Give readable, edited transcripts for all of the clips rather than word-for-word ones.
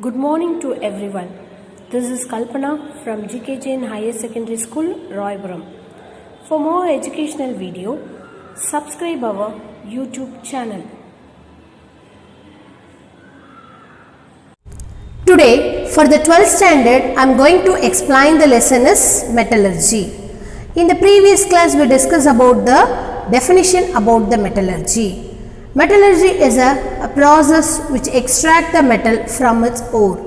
Good morning to everyone. This is Kalpana from GK Jain Higher Secondary School, Royapuram. For more educational video, subscribe our YouTube channel. Today, for the 12th standard, I am going to explain the lesson is metallurgy. In the previous class, we discussed about the definition about the metallurgy. Metallurgy is a process which extract the metal from its ore,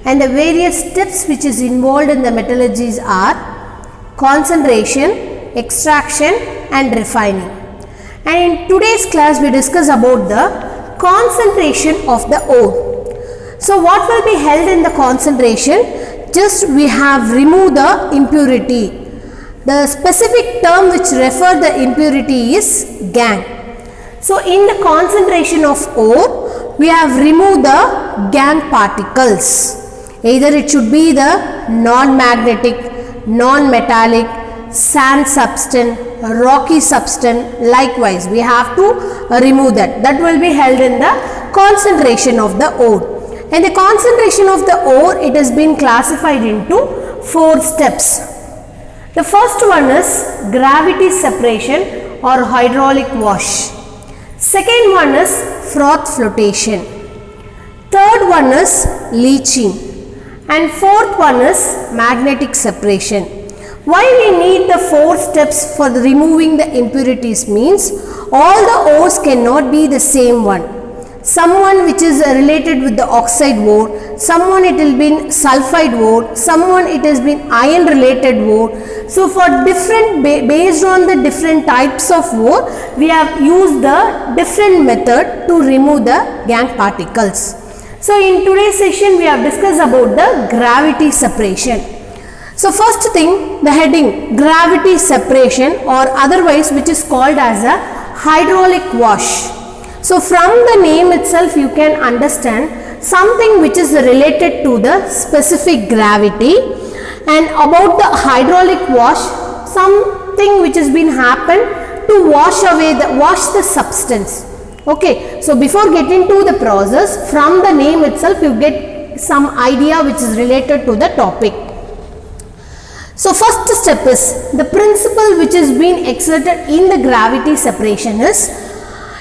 and the various steps which is involved in the metallurgy are concentration, extraction and refining. And in today's class, we discuss about the concentration of the ore. So what will be held in the concentration? Just we have removed the impurity. The specific term which refer the impurity is gangue. So in the concentration of ore, we have removed the gangue particles. Either it should be the non-magnetic, non-metallic, sand substance, rocky substance. Likewise, we have to remove that. That will be held in the concentration of the ore. And the concentration of the ore, it has been classified into 4 steps. The first one is gravity separation or hydraulic wash. Second one is froth flotation. Third one is leaching. And fourth one is magnetic separation. Why we need the 4 steps for removing the impurities means all the ores cannot be the same one. Someone which is related with the oxide ore, someone it will be sulfide ore, someone it has been iron related ore. So for different based on the different types of ore, we have used the different method to remove the gangue particles. So in today's session we have discussed about the gravity separation. So first thing, the heading gravity separation or otherwise which is called as a hydraulic wash. So from the name itself you can understand something which is related to the specific gravity, and about the hydraulic wash, something which has been happened to wash the substance. Okay, so before getting to the process, from the name itself you get some idea which is related to the topic. So first step is the principle which is being exerted in the gravity separation is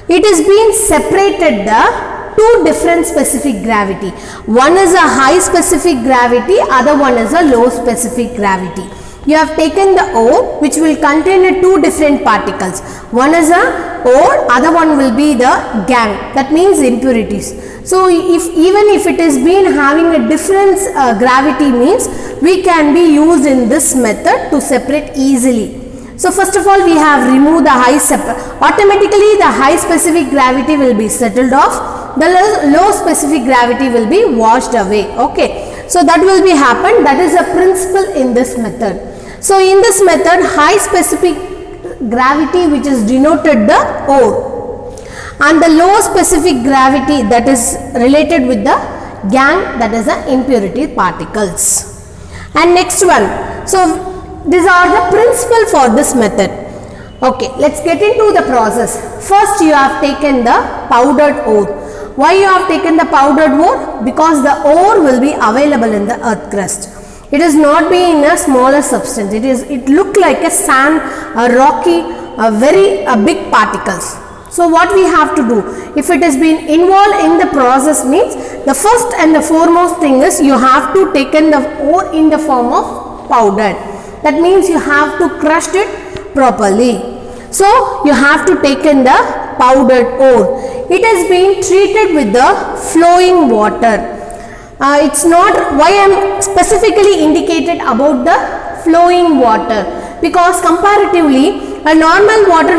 it is being separated the 2 different specific gravity. One is a high specific gravity, other one is a low specific gravity. You have taken the ore which will contain 2 different particles. One is a ore, other one will be the gangue, that means impurities. So even if it is been having a different gravity means we can be used in this method to separate easily. So first of all we have removed the automatically the high specific gravity will be settled off, the low specific gravity will be washed away. Okay, so that will be happen, that is a principle in this method. So in this method high specific gravity which is denoted the ore, and the low specific gravity that is related with the gangue, that is the impurity particles. And next one, so these are the principle for this method. Okay, let's get into the process. First you have taken the powdered ore. Why you have taken the powdered ore? Because the ore will be available in the earth crust. It is not be in a smaller substance. It look like a sand, a rocky, a very big particles. So what we have to do? If it has been involved in the process means the first and the foremost thing is you have to taken the ore in the form of powdered. That means you have to crush it properly. So you have to take in the powdered ore. It has been treated with the flowing water. It's not why I am specifically indicated about the flowing water, because comparatively a normal water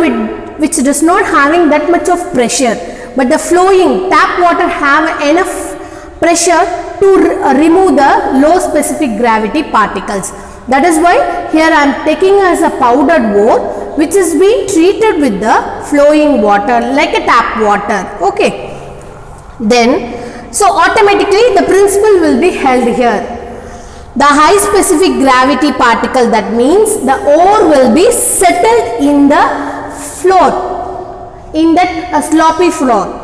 which does not having that much of pressure, but the flowing tap water have enough pressure to remove the low specific gravity particles. That is why here I am taking as a powdered ore which is being treated with the flowing water like a tap water. Okay. Then, so automatically the principle will be held here. The high specific gravity particle, that means the ore will be settled in the floor, in that sloppy floor.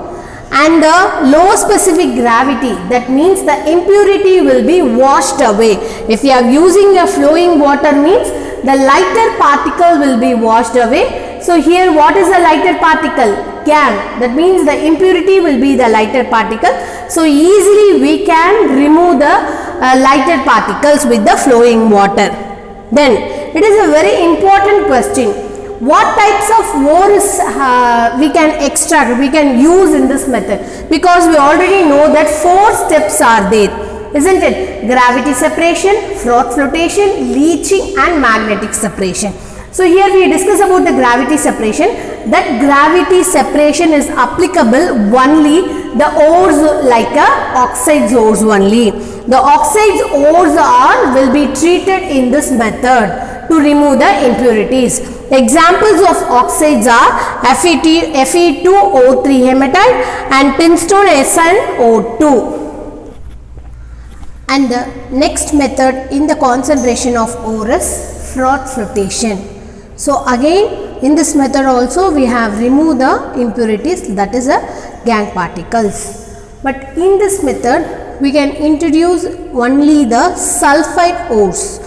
and the low specific gravity, that means the impurity will be washed away. If you are using a flowing water means the lighter particle will be washed away. So here what is the lighter particle? Gangue. That means the impurity will be the lighter particle. So easily we can remove the lighter particles with the flowing water. Then it is a very important question. What types of ores we can extract, we can use in this method? Because we already know that 4 steps are there, isn't it? Gravity separation, froth flotation, leaching and magnetic separation. So here we discuss about the gravity separation. That gravity separation is applicable only the ores like oxides ores only. The oxides ores will be treated in this method to remove the impurities. Examples of oxides are Fe2O3 hematite and tinstone SnO2. And the next method in the concentration of ore is froth flotation. So again in this method also we have removed the impurities, that is gangue particles. But in this method we can introduce only the sulfide ores.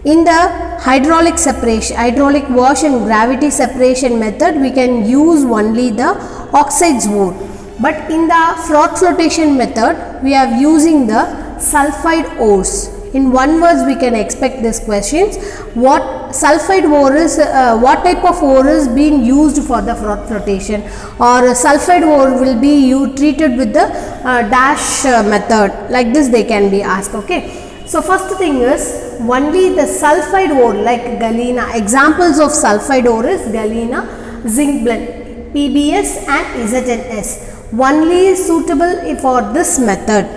In the hydraulic separation, hydraulic wash and gravity separation method, we can use only the oxides ore. But in the froth flotation method, we are using the sulfide ores. In one word, we can expect these questions. What sulfide ore is? What type of ore is being used for the froth flotation? Or sulfide ore will be treated with the dash method. Like this, they can be asked. Okay. So first thing is only the sulfide ore like galena. Examples of sulfide ore is galena, zinc blende, PBS and ZNS. Only suitable for this method.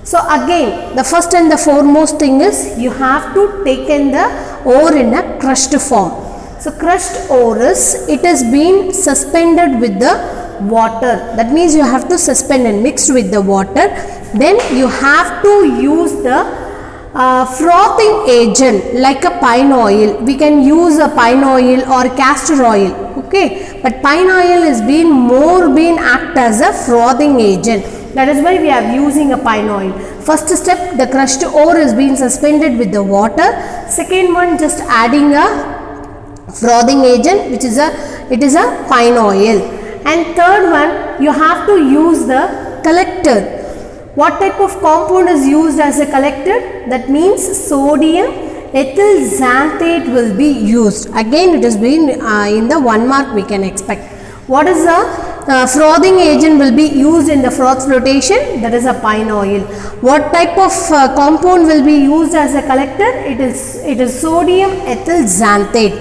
So again the first and the foremost thing is you have to take in the ore in a crushed form. So crushed ore is, it has been suspended with the water. That means you have to suspend and mix with the water. Then you have to use the frothing agent like a pine oil. We can use a pine oil or castor oil, okay, but pine oil is been act as a frothing agent. That is why we are using a pine oil. First step, the crushed ore is being suspended with the water. Second one, just adding a frothing agent, which is it is a pine oil. And third one, you have to use the collector. What type of compound is used as a collector? That means sodium ethyl xanthate will be used. Again it has been in the 1 mark we can expect. What is the frothing agent will be used in the froth flotation? That is a pine oil. What type of compound will be used as a collector? It is sodium ethyl xanthate.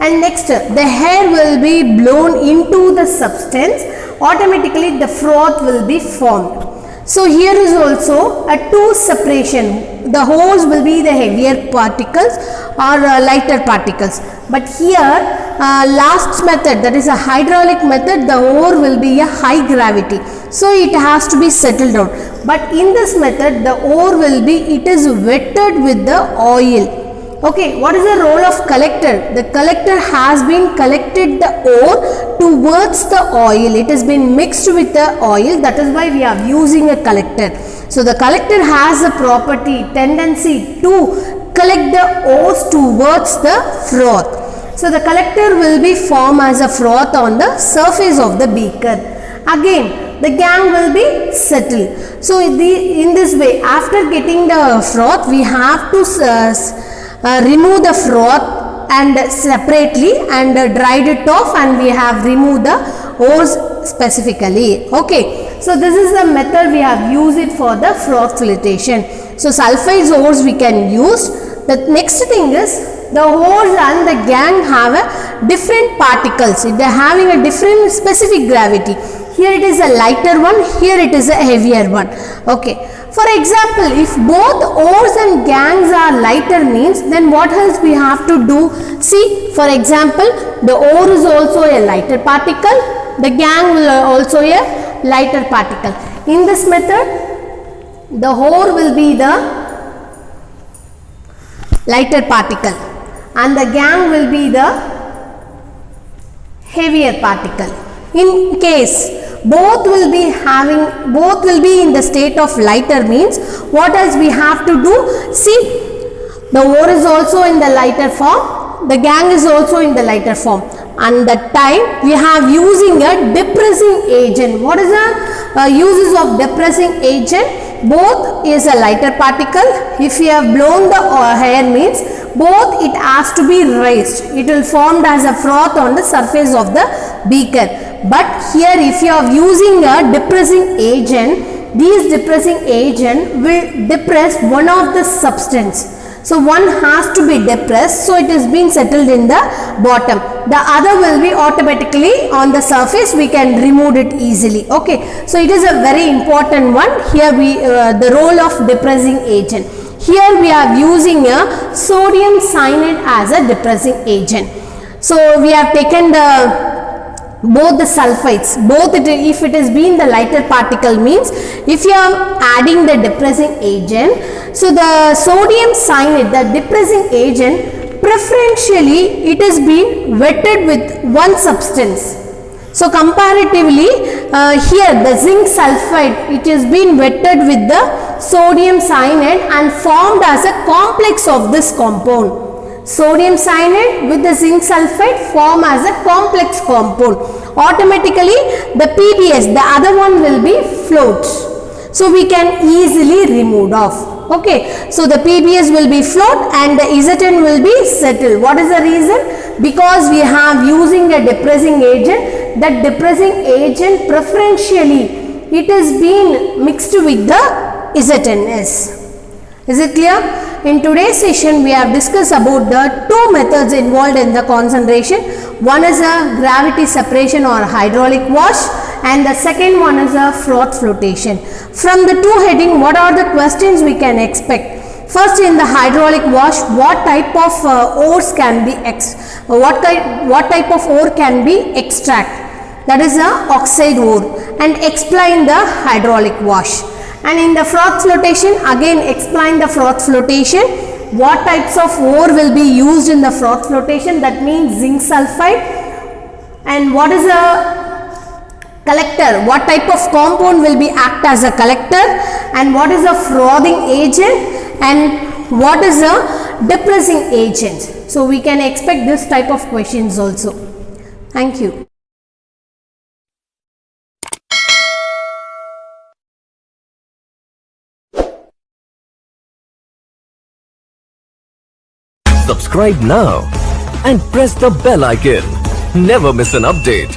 And next, the air will be blown into the substance. Automatically the froth will be formed. So here is also a 2 separation. The ores will be the heavier particles or lighter particles. But here last method, that is a hydraulic method, the ore will be a high gravity. So it has to be settled down. But in this method the ore will be, it is wetted with the oil. Okay, what is the role of collector? The collector has been collected the ore towards the oil. It has been mixed with the oil. That is why we are using a collector. So the collector has a property, tendency to collect the ores towards the froth. So the collector will be formed as a froth on the surface of the beaker. Again, the gangue will be settled. So in this way, after getting the froth, we have to remove the froth and separately and dried it off, and we have removed the ores specifically. Okay, so this is the method we have used it for the froth flotation. So sulfides ores we can use. The next thing is the ores and the gangue have a different particles. They are having a different specific gravity. Here it is a lighter one, here it is a heavier one. Okay. For example, if both ores and gangues are lighter means, then what else we have to do? See, for example, the ore is also a lighter particle, the gangue will also a lighter particle. In this method, the ore will be the lighter particle and the gangue will be the heavier particle. In case both will be in the state of lighter means what else we have to do? See, the ore is also in the lighter form, the gangue is also in the lighter form, and that time we have using a depressing agent. What is the uses of depressing agent? Both is a lighter particle. If you have blown the air means both it has to be raised. It will formed as a froth on the surface of the beaker. But here if you are using a depressing agent, these depressing agent will depress one of the substance. So one has to be depressed, so it is being settled in the bottom. The other will be automatically on the surface, we can remove it easily. Okay, so it is a very important one. Here we the role of depressing agent. Here we are using a sodium cyanide as a depressing agent. So we have taken both the sulfides, if it has been the lighter particle means if you are adding the depressing agent, so the sodium cyanide, the depressing agent, preferentially it has been wetted with one substance. So comparatively here the zinc sulfide, it has been wetted with the sodium cyanide and formed as a complex of this compound. Sodium cyanide with the zinc sulfide form as a complex compound. Automatically the PBS, the other one will be float. So we can easily remove off. Okay, so the PBS will be float and the Zn will be settled. What is the reason? Because we have using a depressing agent. That depressing agent preferentially it is being mixed with the ZnS. Is it clear? In today's session, we have discussed about the two methods involved in the concentration. One is a gravity separation or hydraulic wash, and the second one is a froth flotation. From the two heading, what are the questions we can expect? First, in the hydraulic wash, what type of ores can be what type of ore can be extract? That is a oxide ore, and explain the hydraulic wash. And in the froth flotation, again explain the froth flotation. What types of ore will be used in the froth flotation? That means zinc sulfide. And what is a collector? What type of compound will be act as a collector? And what is a frothing agent? And what is a depressing agent? So we can expect this type of questions also. Thank you. Subscribe now and press the bell icon. Never miss an update.